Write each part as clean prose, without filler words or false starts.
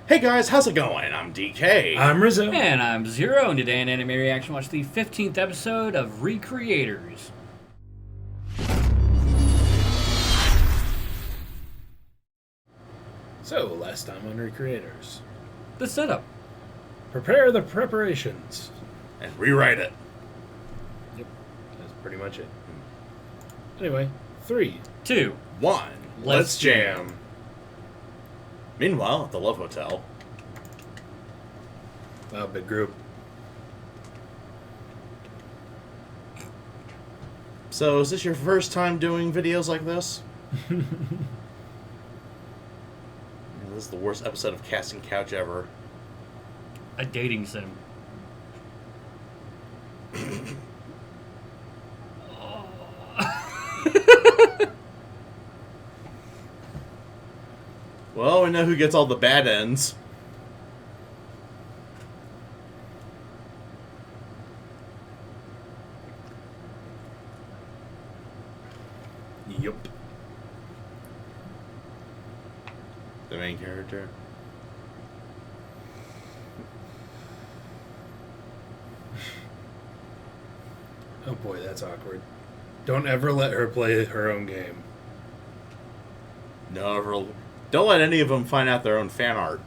Hey guys, how's it going? I'm DK. I'm Rizzo. And I'm Zero, and today in Anime Reaction, watch the 15th episode of Recreators. So, last time on Recreators. The setup. Prepare the preparations. And rewrite it. Yep, that's pretty much it. Anyway, 3. 2. 1. Let's Let's jam. Meanwhile, at the Love Hotel. Wow, big group. So, is this your first time doing videos like this? Yeah, this is the worst episode of Casting Couch ever. A dating sim. Well, we know who gets all the bad ends. Yup. The main character. Oh boy, that's awkward. Don't ever let her play her own game. No, don't let any of them find out their own fan art.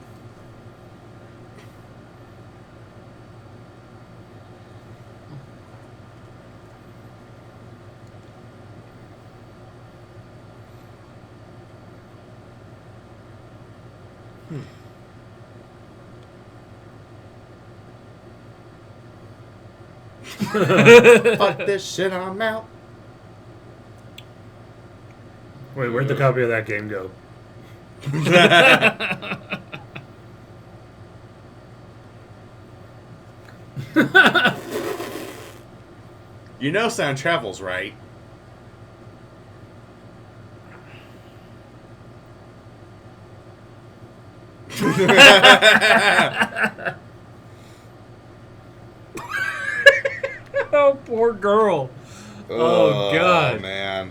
Fuck this shit, I'm out. Wait, where'd the copy of that game go? You know sound travels, right? Oh, poor girl. Oh, God. Man.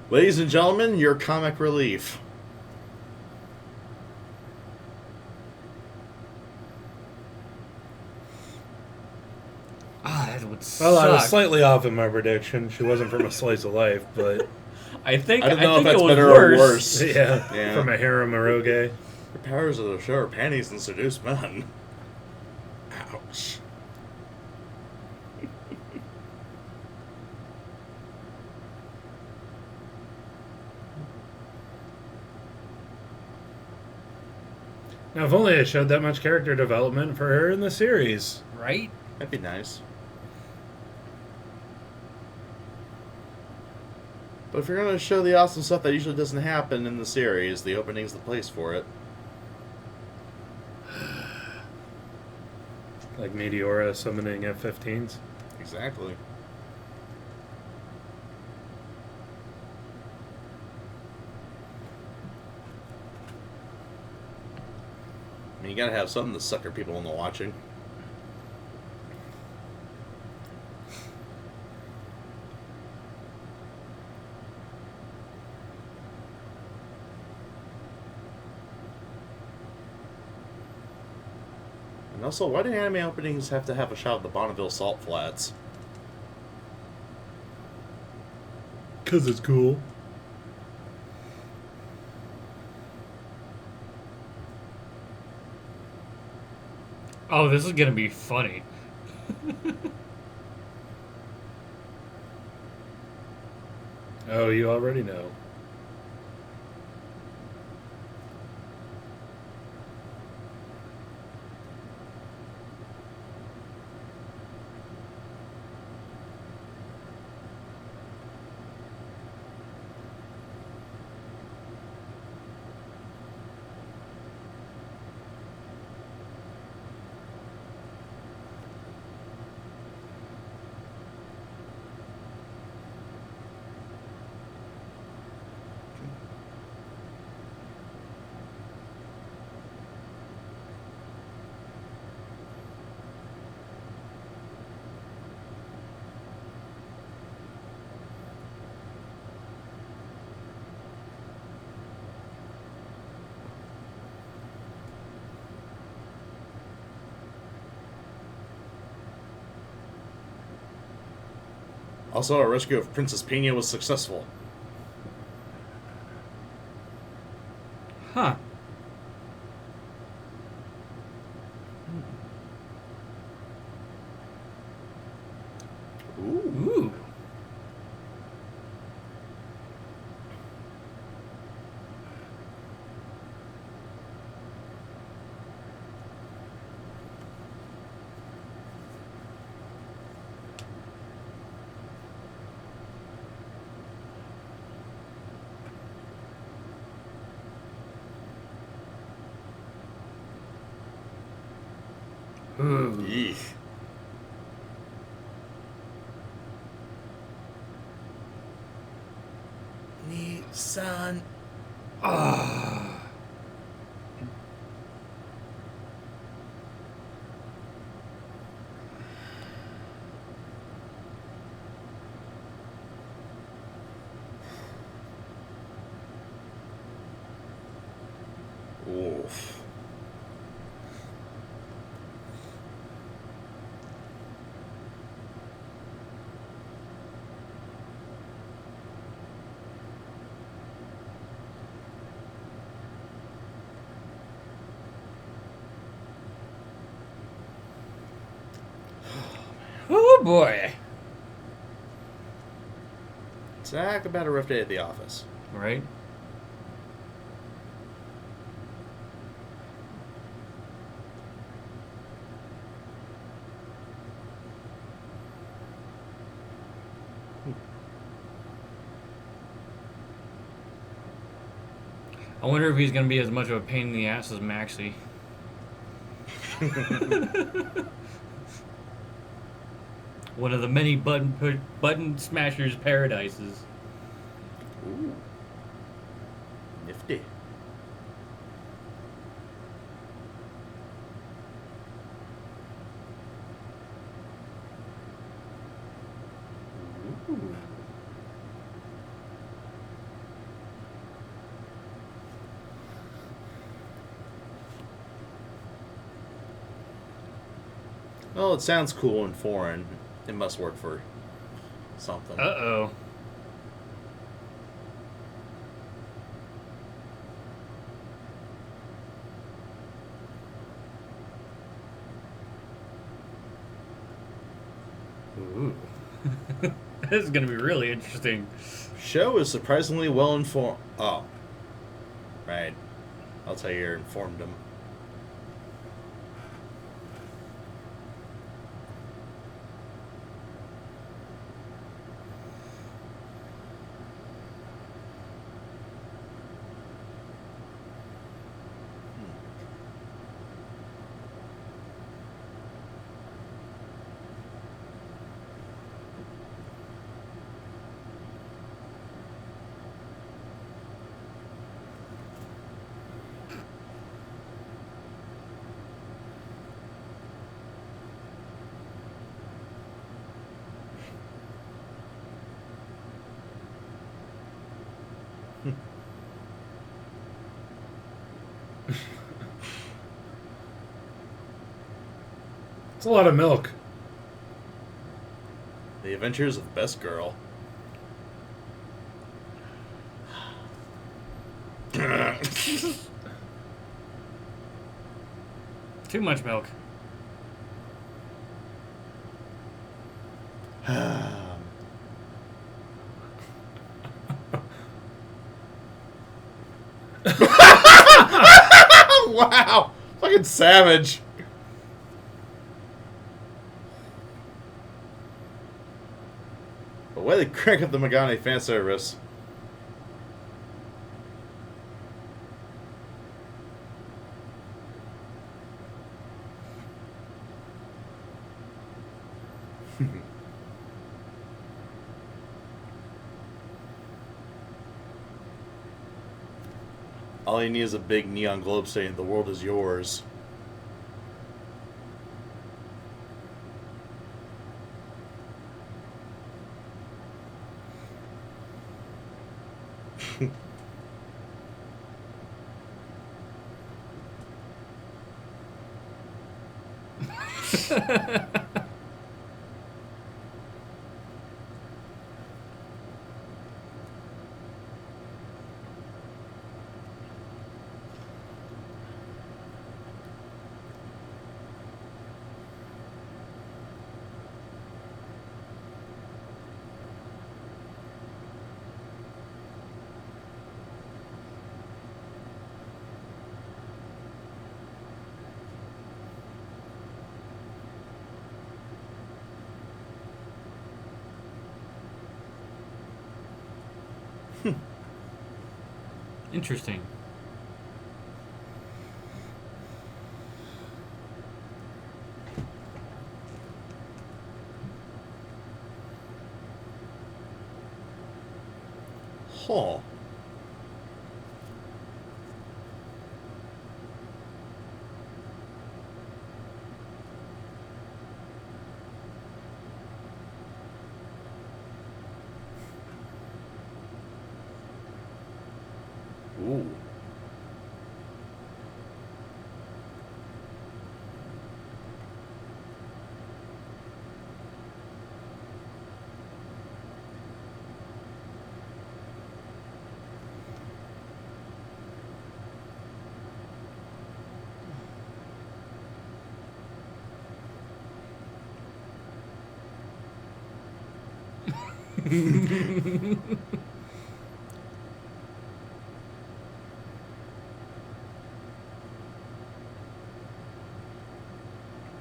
Ladies and gentlemen, your comic relief. Ah, that would suck. Well, I was slightly off in my prediction. She wasn't from a slice of life, but I think don't know if it that's was better worse. or worse. yeah, from a harem eroge. The powers of the show are panties and seduce men. Ouch. Now, if only I showed that much character development for her in the series. Right? That'd be nice. But if you're going to show the awesome stuff that usually doesn't happen in the series, the opening's the place for it. Like Meteora summoning F-15s. Exactly. I mean, you gotta have something to sucker people into watching. And also, why do anime openings have to have a shot of the Bonneville Salt Flats? Because it's cool. Oh, this is gonna be funny. Oh, you already know. Also, our rescue of Princess Pena was successful. Huh. Ooh. Ooh. Ooh. Eek. Nissan. Ah. Oof. Oh boy. Talk about a rough day at the office. Right? I wonder if he's going to be as much of a pain in the ass as Maxie. One of the many button smashers paradises. Ooh. Nifty. Ooh. Well, it sounds cool and foreign. It must work for something. Uh-oh. Ooh. This is going to be really interesting. Show is surprisingly well informed. Oh. Right. Altair informed him. It's a lot of milk. The Adventures of the Best Girl. Too much milk. Wow! Fucking savage. The way they crank up the Megane fan service. All you need is a big neon globe saying the world is yours. Interesting. Huh. Ooh.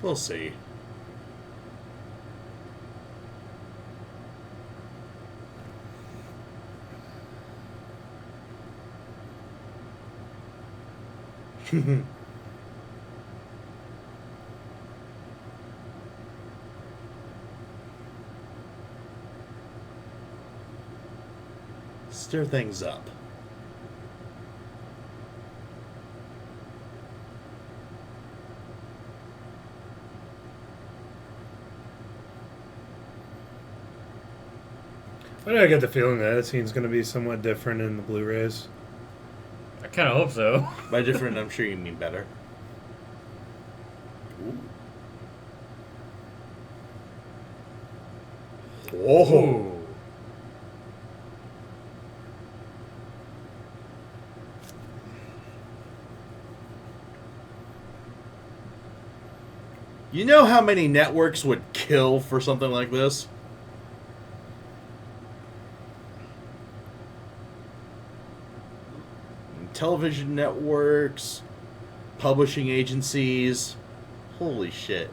We'll see. Stir things up. Why do I get the feeling that scene's going to be somewhat different in the Blu-rays? I kind of hope so. By different, I'm sure you mean better. Ooh. Whoa. Ooh. You know how many networks would kill for something like this? Television networks, publishing agencies. Holy shit.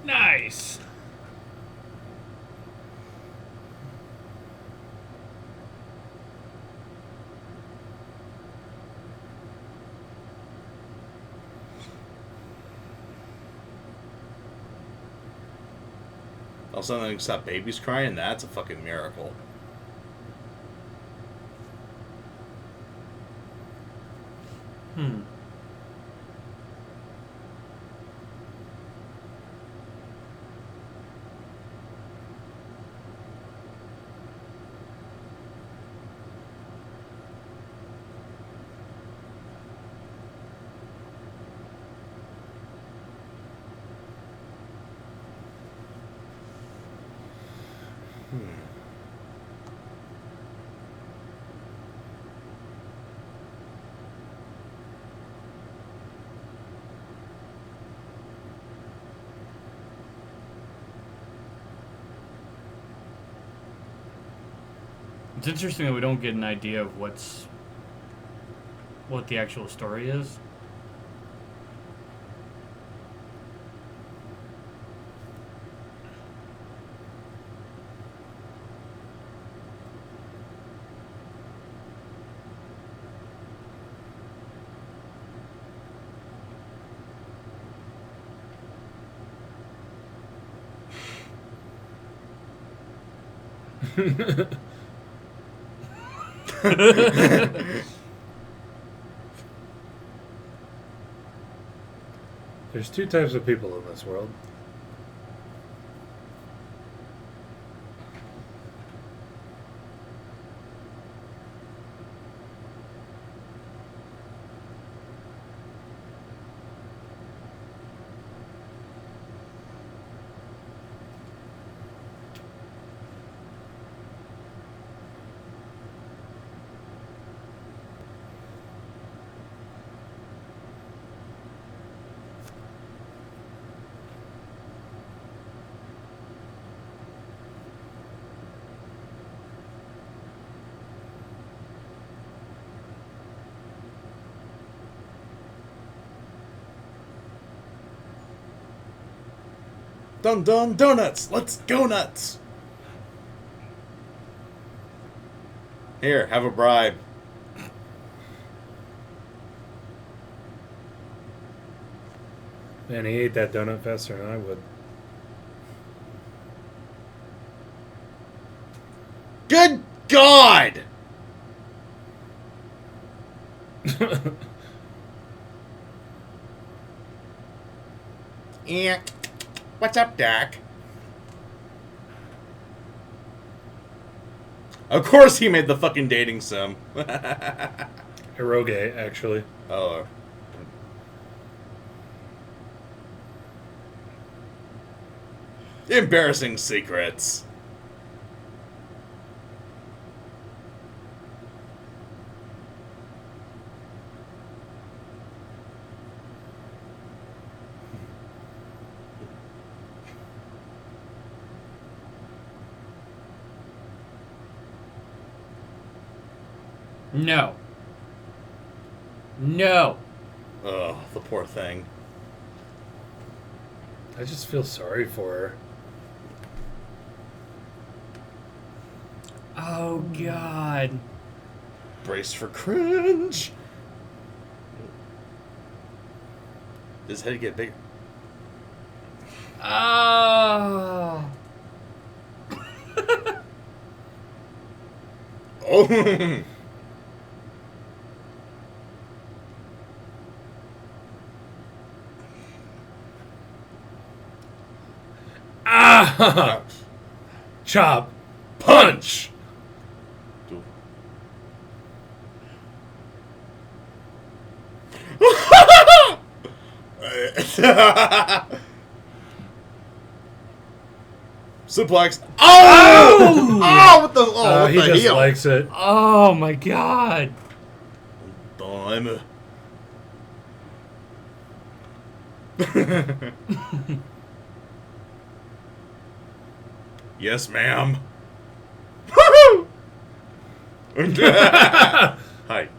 Nice. All of a sudden, stop babies crying. That's a fucking miracle. Hmm. It's interesting that we don't get an idea of what the actual story is. There's two types of people in this world. Dun dun donuts! Let's go nuts! Here, have a bribe. Man, he ate that donut faster than I would. Good God! Yeah. What's up, Dak? Of course he made the fucking dating sim. Eroge, actually. Oh. Embarrassing secrets. No. No. Oh, the poor thing. I just feel sorry for her. Oh, God. Brace for cringe. Does his head get bigger? Oh. Oh. Ah! Chop. Punch! Suplex. Oh! Oh! What the? Oh, what he the just heel? likes it. Oh, my God. Time. Yes, ma'am. Woohoo! Hi.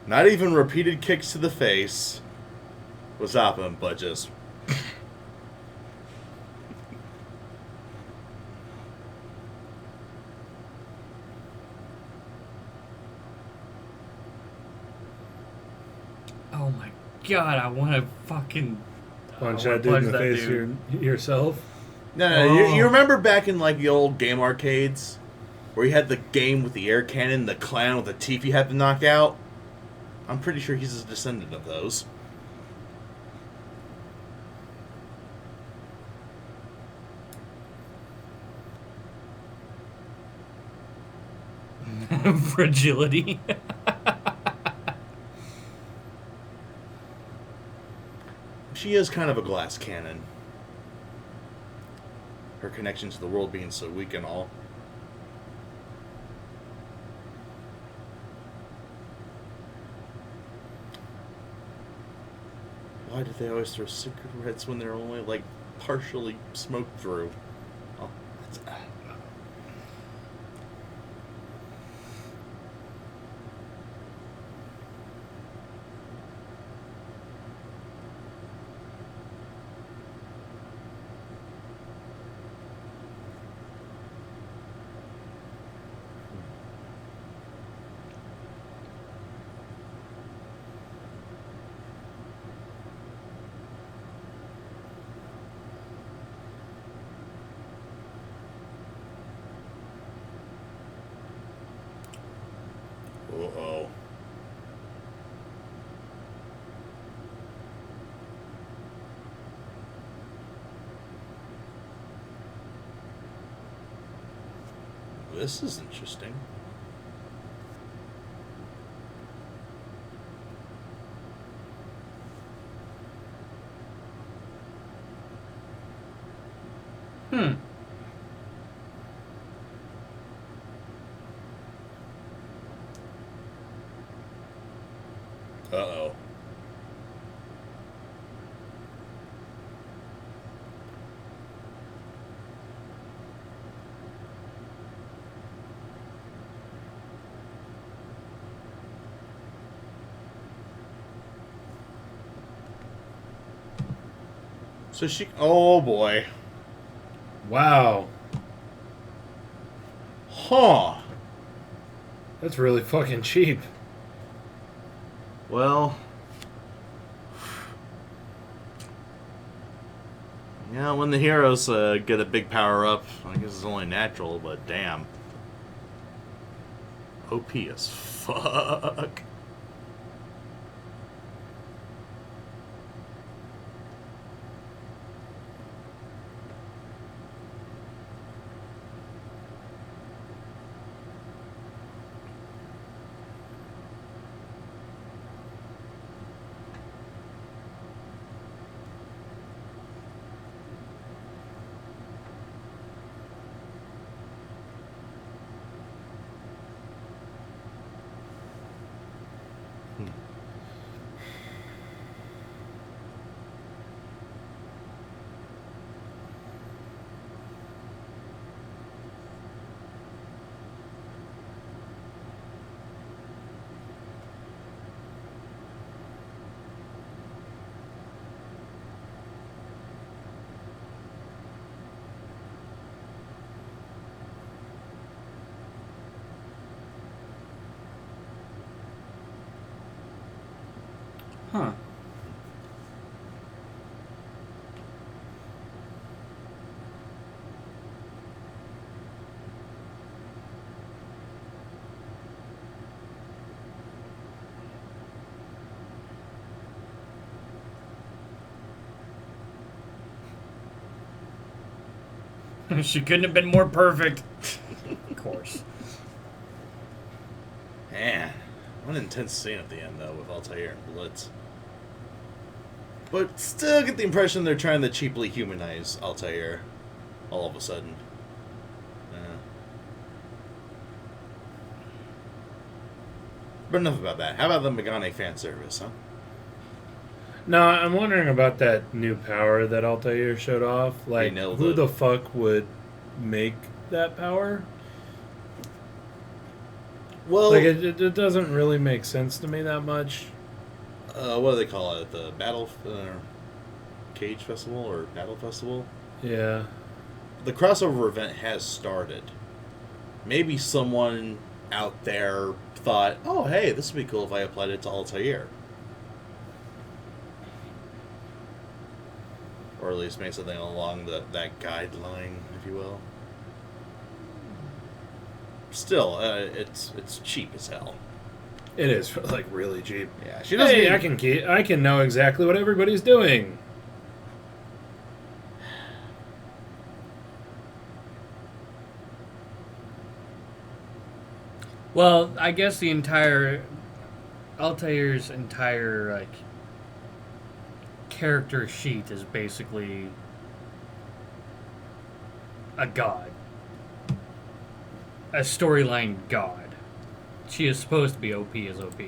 Not even repeated kicks to the face was stopping, but just. Oh, my God. I want to fucking... Punch I wanna that dude in the punch that face dude. yourself. No, you remember back in like the old game arcades where you had the game with the air cannon, the clown with the teeth you had to knock out? I'm pretty sure he's a descendant of those. Fragility. She is kind of a glass cannon. Her connection to the world being so weak and all. Why do they always throw cigarettes when they're only like partially smoked through? Oh, that's, uh-oh. This is interesting. Hmm. Uh-oh. So she... Oh, boy. Wow. Huh. That's really fucking cheap. Well... Yeah, when the heroes get a big power-up, I guess it's only natural, but damn. OP as fuck. Huh. She couldn't have been more perfect. Of course. Man, what an intense scene at the end, though, with Altair and Blitz. But still get the impression they're trying to cheaply humanize Altair all of a sudden. But enough about that. How about the Megane fan service, huh? No, I'm wondering about that new power that Altair showed off. Like, who the fuck would make that power? Well, like, it doesn't really make sense to me that much. What do they call it? The Battle... Cage Festival or Battle Festival? Yeah. The crossover event has started. Maybe someone out there thought, oh, hey, this would be cool if I applied it to Altair. Or at least make something along that guideline, if you will. Still, it's cheap as hell. It is, like, really cheap. Yeah, she doesn't. Hey, I can know exactly what everybody's doing. Well, I guess Altair's entire, like, character sheet is basically a god. A storyline god. She is supposed to be OP as OP.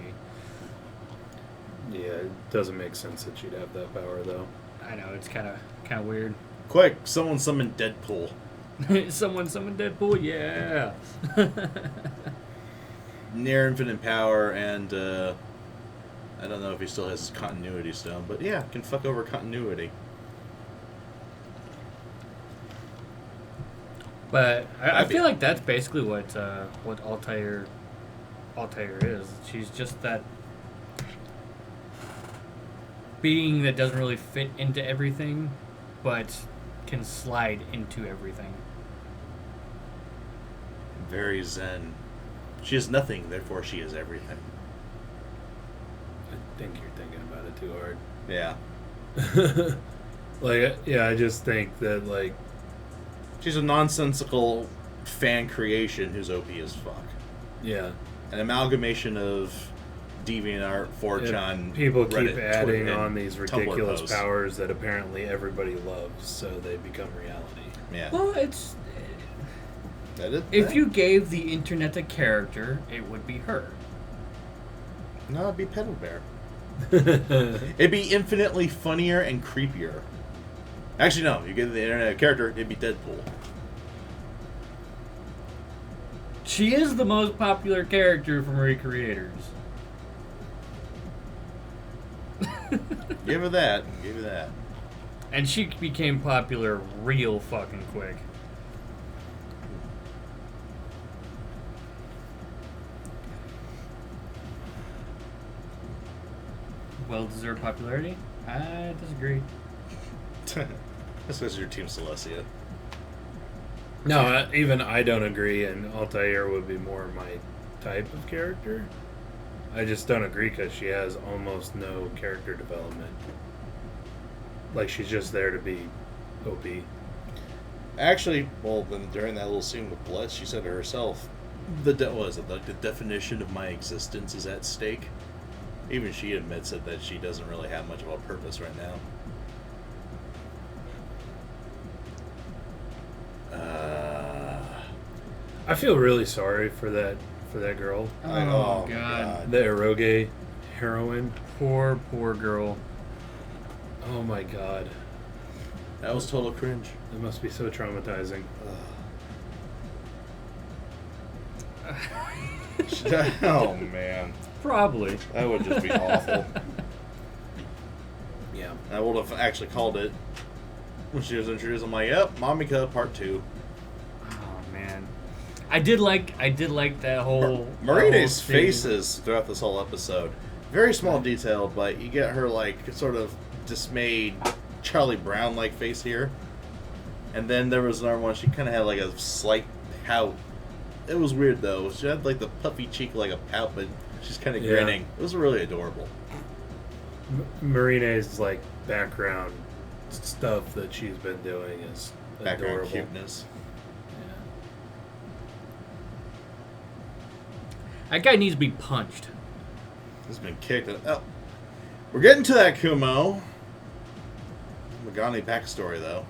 Yeah, it doesn't make sense that she'd have that power, though. I know, it's kind of weird. Quick, someone summon Deadpool. Someone summon Deadpool? Yeah. Near infinite power, and I don't know if he still has his continuity stone, but yeah, can fuck over continuity. But I feel like that's basically what Altair is. She's just that being that doesn't really fit into everything, but can slide into everything. Very zen. She is nothing, therefore she is everything. I think you're thinking about it too hard. Yeah. Like, yeah, I just think that, like... She's a nonsensical fan creation who's OP as fuck. Yeah. An amalgamation of DeviantArt, 4chan, people Reddit, keep adding Twitter, on these ridiculous posts. powers that apparently everybody loves, so they become reality. Yeah. Well, it's... That If you gave the internet a character, it would be her. No, it'd be Pedal Bear. It'd be infinitely funnier and creepier. Actually, no. You give the internet a character, it'd be Deadpool. She is the most popular character from Recreators. Give her that. Give her that. And she became popular real fucking quick. Well-deserved popularity? I disagree. That's because you're Team Celestia. No, even I don't agree, and Altair would be more my type of character. I just don't agree because she has almost no character development. Like, she's just there to be OP. Actually, well, then during that little scene with Blitz, she said to herself, the definition of my existence is at stake. Even she admits it, that she doesn't really have much of a purpose right now. I feel really sorry for that girl. Oh God. The eroge heroine. Poor girl. Oh my God. That was total cringe. It must be so traumatizing. Oh man. Probably. That would just be awful. Yeah. I would have actually called it when she was introduced. I'm like, yep, Mamegan Part 2. Oh man. I did like that whole Marine's faces throughout this whole episode. Very small detail, but you get her like sort of dismayed Charlie Brown like face here. And then there was another one, she kinda had like a slight pout. It was weird though. She had like the puffy cheek like a pout, but she's kinda grinning. It was really adorable. Marine's like background stuff that she's been doing is Background adorable. cuteness. That guy needs to be punched. He's been kicked. Oh, we're getting to that Kumo. Megane backstory though.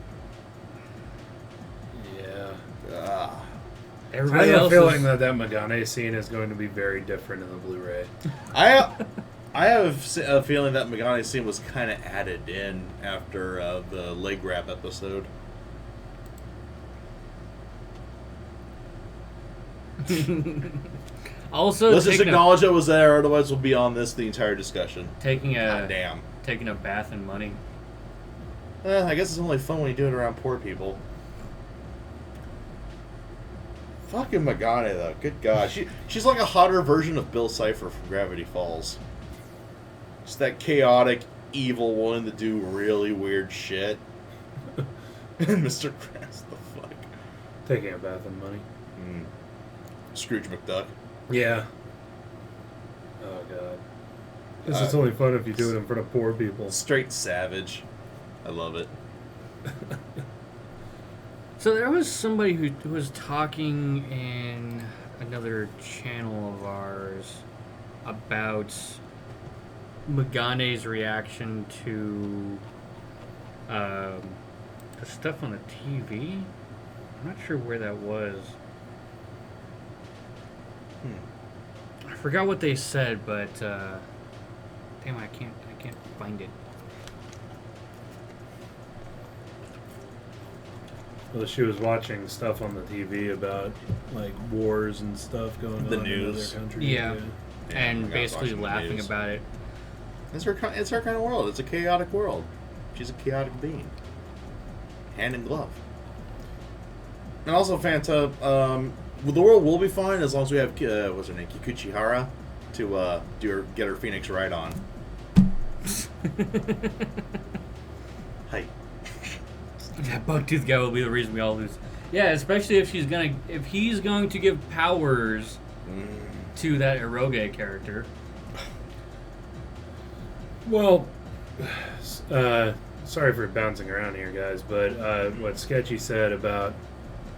Yeah. Everybody I have else a feeling that Megane scene is going to be very different in the Blu-ray. I have a feeling that Megane's scene was kind of added in after the leg wrap episode. Also, let's just acknowledge it was there, otherwise we'll be on this the entire discussion. Taking God damn. Taking a bath in money. I guess it's only fun when you do it around poor people. Fucking Megane though, good God, she's like a hotter version of Bill Cipher from Gravity Falls. Just that chaotic, evil one to do really weird shit. And Mr. Krabs, the fuck. Taking a bath in money. Scrooge McDuck. Yeah. Oh God. This is only fun if you do it in front of poor people. Straight savage. I love it. So there was somebody who was talking in another channel of ours about Megane's reaction to the stuff on the TV. I'm not sure where that was. I forgot what they said, but damn, I can't find it. Well, she was watching stuff on the TV about like wars and stuff going on in other countries. Yeah, and basically laughing about it. It's her kind of world. It's a chaotic world. She's a chaotic being. Hand in glove. And also, Fanta, the world will be fine as long as we have what's her name, Kikuchi Hara, to get her Phoenix right on. Hi. That Bugtooth guy will be the reason we all lose. Yeah, especially if he's going to give powers to that eroge character. Well, sorry for bouncing around here, guys, but what Sketchy said about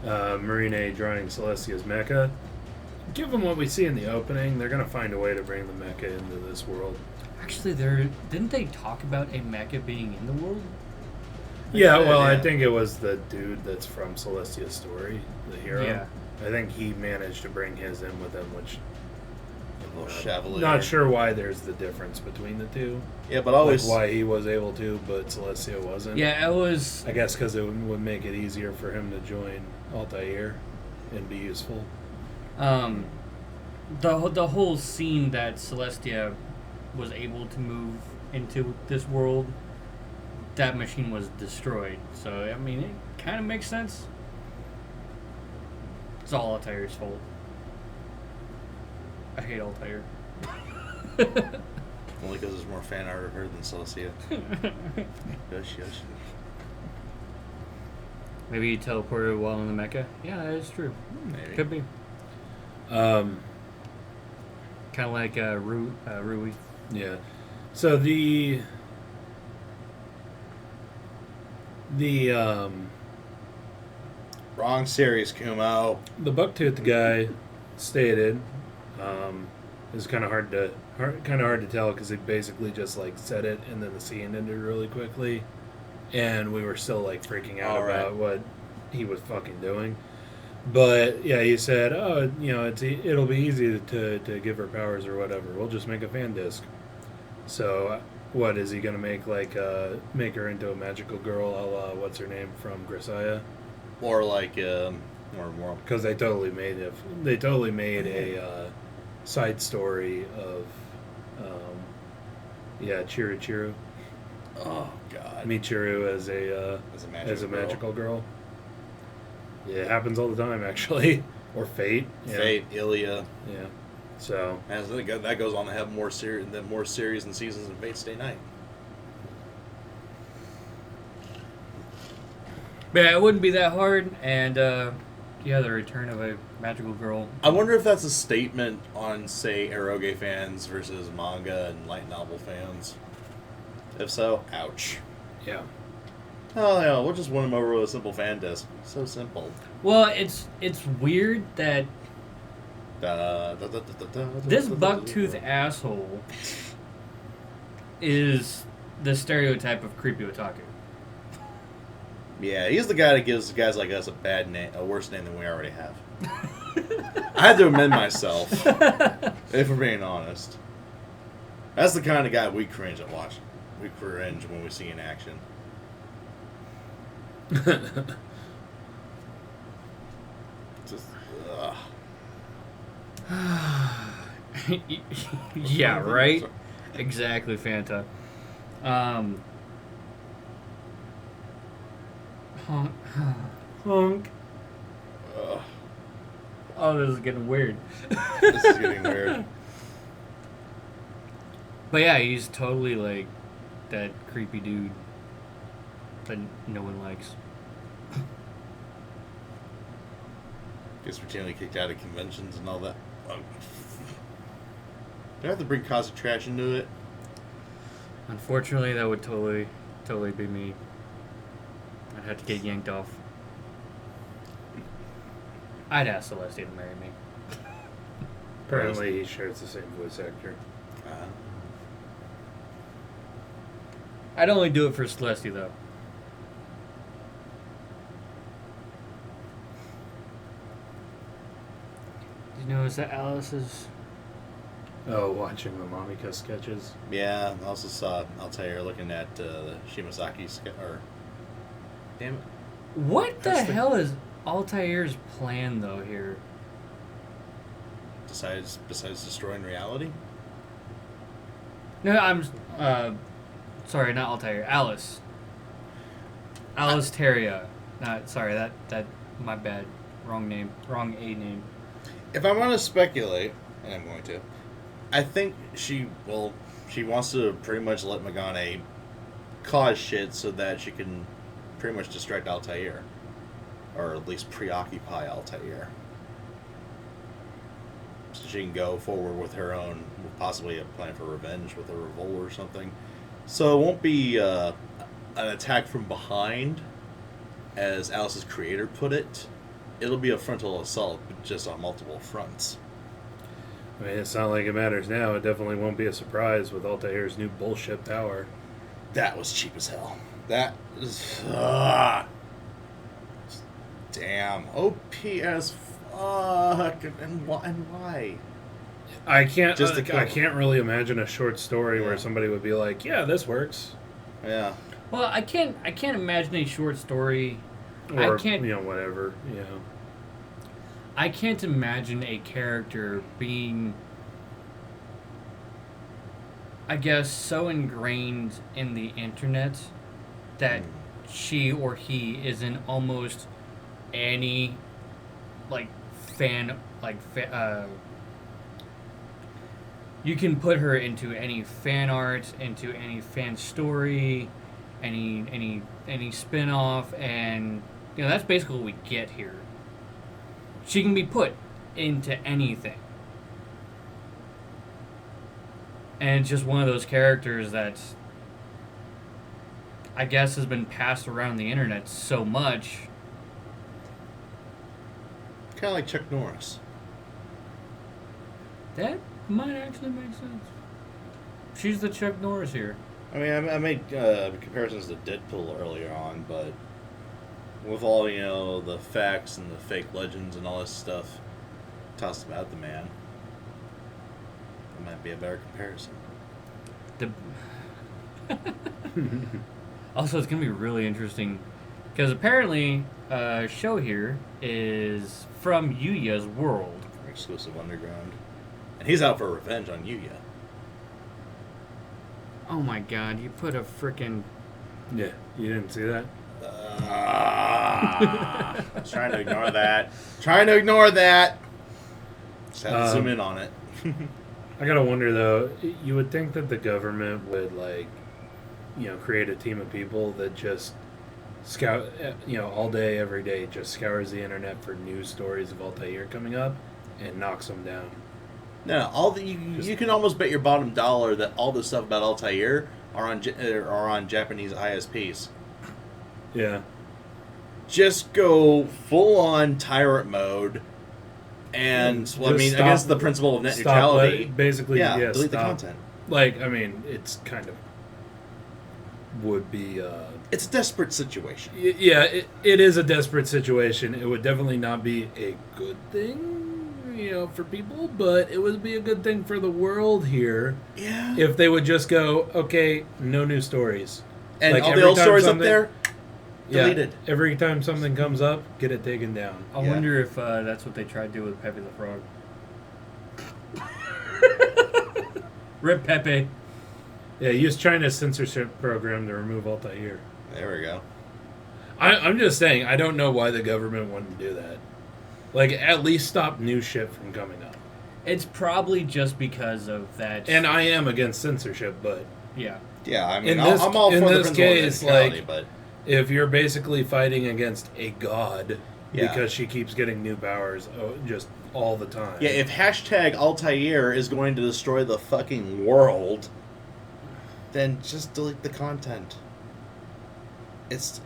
Marine drawing Celestia's mecha, given what we see in the opening, they're going to find a way to bring the mecha into this world. Actually, didn't they talk about a mecha being in the world? Yeah, well, I think it was the dude that's from Celestia's story, the hero. Yeah. I think he managed to bring his in with him, which... Chevalier. Not sure why there's the difference between the two. Yeah, but always... Like why he was able to, but Celestia wasn't. Yeah, it was... I guess because it would make it easier for him to join Altair and be useful. The whole scene that Celestia was able to move into this world... that machine was destroyed. So, I mean, it kind of makes sense. It's all Altair's fault. I hate Altair. Only because there's more fan art of her than Celestia. Yes. Maybe he teleported while in the mecha. Yeah, that is true. Maybe. Could be. Kind of like Rui. Yeah. So the Wrong series, Kumo. the bucktooth guy stated is kind of hard to tell because he basically just like said it and then the scene ended really quickly, and we were still like freaking out about what he was fucking doing. But yeah, he said, "Oh, you know, it'll be easy to give her powers or whatever. We'll just make a fan disc." So, what is he gonna make? Like, make her into a magical girl, a la what's her name from Grisaya? Or like, more. Because they totally made a side story of, Chiru. Oh God. Michiru as a magical girl. Yeah, it happens all the time, actually. Or Fate. Yeah. Fate, Ilya. Yeah. So. That goes on to have more series and seasons in Fate Stay Night. But yeah, it wouldn't be that hard, and the return of a magical girl. I wonder if that's a statement on, say, eroge fans versus manga and light novel fans. If so, ouch. Yeah. Oh, yeah, we'll just win them over with a simple fan disc. So simple. Well, it's weird that this bucktooth asshole is the stereotype of creepy otaku. Yeah, he's the guy that gives guys like us a bad name, a worse name than we already have. I had to amend myself, if we're being honest. That's the kind of guy we cringe at watching. We cringe when we see in action. Just, Yeah, right? Exactly, Fanta. Honk. Oh, this is getting weird. This is getting weird. But yeah, he's totally like that creepy dude that no one likes. Gets routinely kicked out of conventions and all that. Do I have to bring cosmic trash into it? Unfortunately, that would totally be me. I'd have to get yanked off. I'd ask Celestia to marry me. Apparently, he shares the same voice actor. I'd only do it for Celestia, though. Did you notice that Alice is... Oh, watching the Mamegan sketches. Yeah, I also saw Altair looking at the Shimasaki or... Damn it. What the hell is Altair's plan, though, here? Besides destroying reality? No, I'm... sorry, not Altair. Alice. Alice Teria. Sorry, that... My bad. Wrong name. Wrong A name. If I want to speculate, and I'm going to, I think she wants to pretty much let Megane cause shit so that she can pretty much distract Altair. Or at least preoccupy Altair. So she can go forward with her own, possibly a plan for revenge with a revolt or something. So it won't be an attack from behind, as Alice's creator put it. It'll be a frontal assault, but just on multiple fronts. I mean, it's not like it matters now. It definitely won't be a surprise with Altair's new bullshit power. That was cheap as hell. That is... damn. OP as fuck. And why? I can't I can't really imagine a short story where somebody would be like, yeah, this works. Yeah. Well, I can't imagine a short story... Or, I can't, whatever, I can't imagine a character being, I guess, so ingrained in the internet that she or he is in almost any you can put her into any fan art, into any fan story, any spin-off, and that's basically what we get here. She can be put into anything. And it's just one of those characters that I guess has been passed around the internet so much. Kind of like Chuck Norris. That might actually make sense. She's the Chuck Norris here. I mean, I made comparisons to Deadpool earlier on, but with all, the facts and the fake legends and all this stuff tossed about the man, it might be a better comparison. Also, it's going to be really interesting because apparently show here is from Yuya's world. Exclusive underground. And he's out for revenge on Yuya. Oh my god, you put a frickin'... Yeah, you didn't see that? I was trying to ignore that. Just had to zoom in on it. I gotta wonder, though, you would think that the government would, create a team of people that just scout, all day, every day, just scours the internet for news stories of Altair coming up and knocks them down. No, you can almost bet your bottom dollar that all this stuff about Altair are on Japanese ISPs. Yeah. Just go full on tyrant mode, and against the principle of net neutrality, basically, delete the content. It's kind of would be. It's a desperate situation. Yeah, it is a desperate situation. It would definitely not be a good thing, for people, but it would be a good thing for the world here. Yeah. If they would just go, okay, no new stories. And all the old stories up there, deleted. Yeah, every time something comes up, get it taken down. I wonder if that's what they tried to do with Pepe the Frog. Rip Pepe. Yeah, use China's censorship program to remove Altair. There we go. I'm just saying, I don't know why the government wouldn't do that. At least stop new shit from coming up. It's probably just because of that. And I am against censorship, but... Yeah. Yeah, I mean, I'm all for the principle of neutrality, but... If you're basically fighting against a god because she keeps getting new powers just all the time. Yeah, if hashtag Altair is going to destroy the fucking world, then just delete the content. Just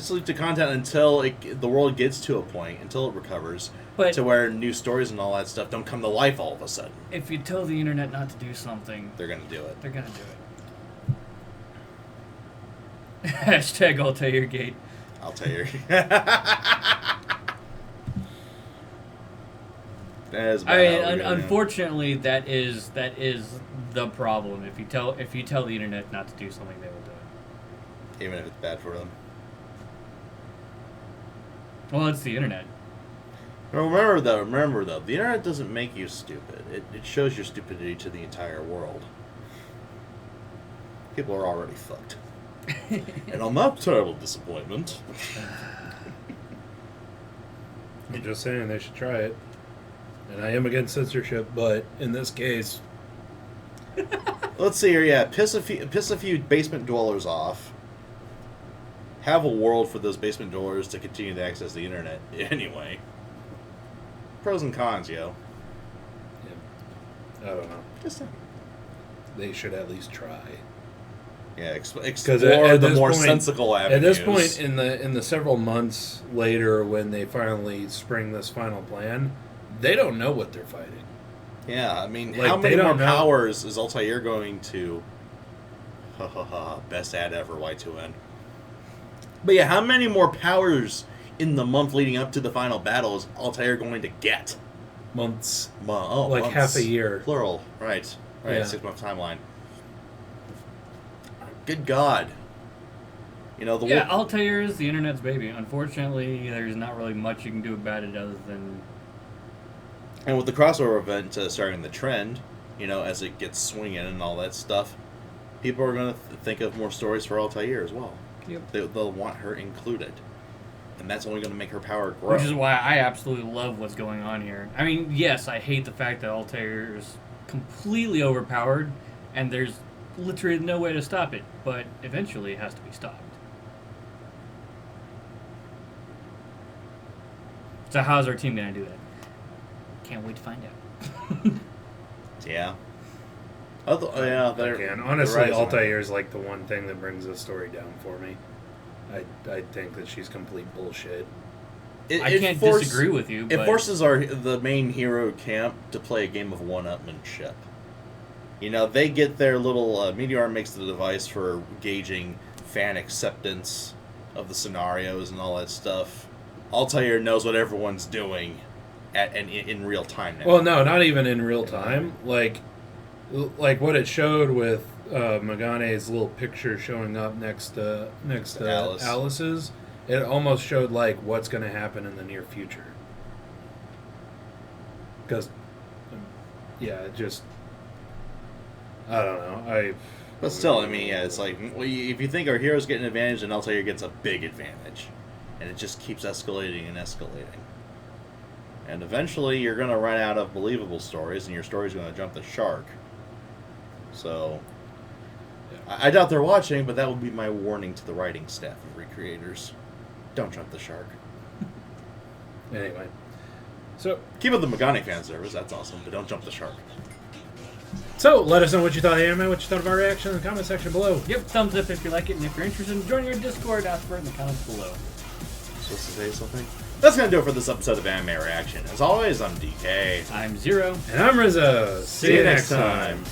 delete the content until the world gets to a point, until it recovers, to where new stories and all that stuff don't come to life all of a sudden. If you tell the internet not to do something... They're going to do it. They're going to do it. Hashtag Altair Gate. Altair. Unfortunately, that is the problem. If you tell the internet not to do something, they will do it. Even if it's bad for them. Well, it's the internet. Remember though, the internet doesn't make you stupid. It shows your stupidity to the entire world. People are already fucked. And on that terrible disappointment... I'm just saying they should try it. And I am against censorship, but in this case... Let's see here, piss a few basement dwellers off. Have a world for those basement dwellers to continue to access the internet anyway. Pros and cons, yo. Yeah. I don't know. Just they should at least try. Yeah, explore the more sensical avenues. At this point, in the several months later, when they finally spring this final plan, they don't know what they're fighting. Yeah, I mean, how many more powers is Altair going to... Best ad ever, Y2N. But yeah, how many more powers in the month leading up to the final battle is Altair going to get? Months. Months. Half a year. Plural. Right. Yeah. 6-month timeline. Good God. Altair is the internet's baby. Unfortunately, there's not really much you can do about it other than... And with the crossover event starting the trend, as it gets swinging and all that stuff, people are going to think of more stories for Altair as well. Yep. They'll want her included. And that's only going to make her power grow. Which is why I absolutely love what's going on here. I mean, yes, I hate the fact that Altair is completely overpowered, and there's literally no way to stop it, but eventually it has to be stopped. So how's our team going to do that? Can't wait to find out. Yeah. Again, honestly, Altair is like the one thing that brings the story down for me. I think that she's complete bullshit. I can't disagree with you. It but forces the main hero camp to play a game of one-upmanship. You know, they get their little... Meteor makes the device for gauging fan acceptance of the scenarios and all that stuff. Altair knows what everyone's doing in real time now. Well, no, not even in real time. Like what it showed with Magane's little picture showing up next to Alice's, it almost showed like what's going to happen in the near future. Because, yeah, it just, I don't know. But still, I mean, yeah, it's like, if you think our heroes get an advantage, then Altair gets a big advantage. And it just keeps escalating and escalating. And eventually you're going to run out of believable stories, and your story's going to jump the shark. So, I doubt they're watching, but that would be my warning to the writing staff and recreators. Don't jump the shark. Anyway. So, keep up the Megane fan service, that's awesome, but don't jump the shark. So, let us know what you thought of the anime, what you thought of our reaction in the comment section below. Yep, thumbs up if you like it, and if you're interested in joining our Discord, ask for it in the comments below. Supposed to say something? That's going to do it for this episode of Anime Reaction. As always, I'm DK. I'm Zero. And I'm Rizzo. See you next time.